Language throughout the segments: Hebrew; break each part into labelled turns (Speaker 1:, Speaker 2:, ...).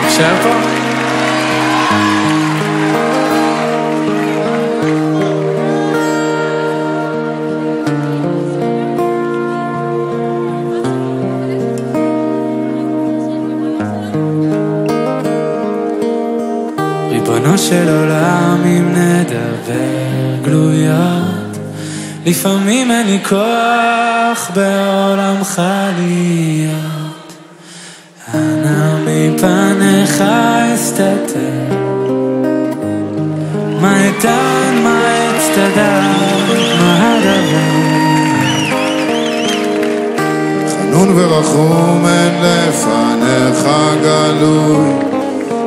Speaker 1: נשאר פה? ריבונו של עולם, אם נדבר גלויות, לפעמים אין לי כוח בעולמך להיות. אנא מפניך אסתתר, מה איתן, מה אצטדק, מה הדבר?
Speaker 2: חנון ורחום אין לפניך גלוי,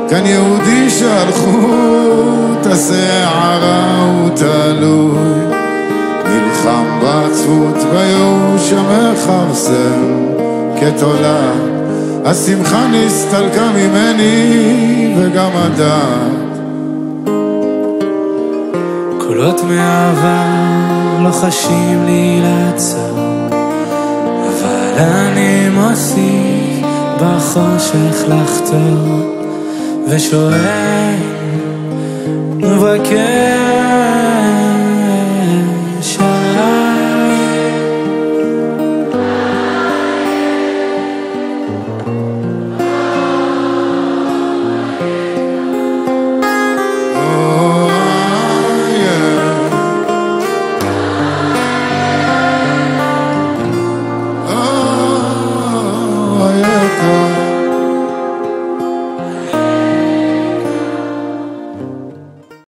Speaker 2: כאן יהודי שהלכות השערה הוא תלוי, נלחם בעצבות בייאוש המכרסם כתולה, השמחה נסתלקה ממני וגם הדעת.
Speaker 1: קולות מהעבר לא חשים לי לעצור, אבל אני מוסיף בחושך לחתור, ושואל ומבקש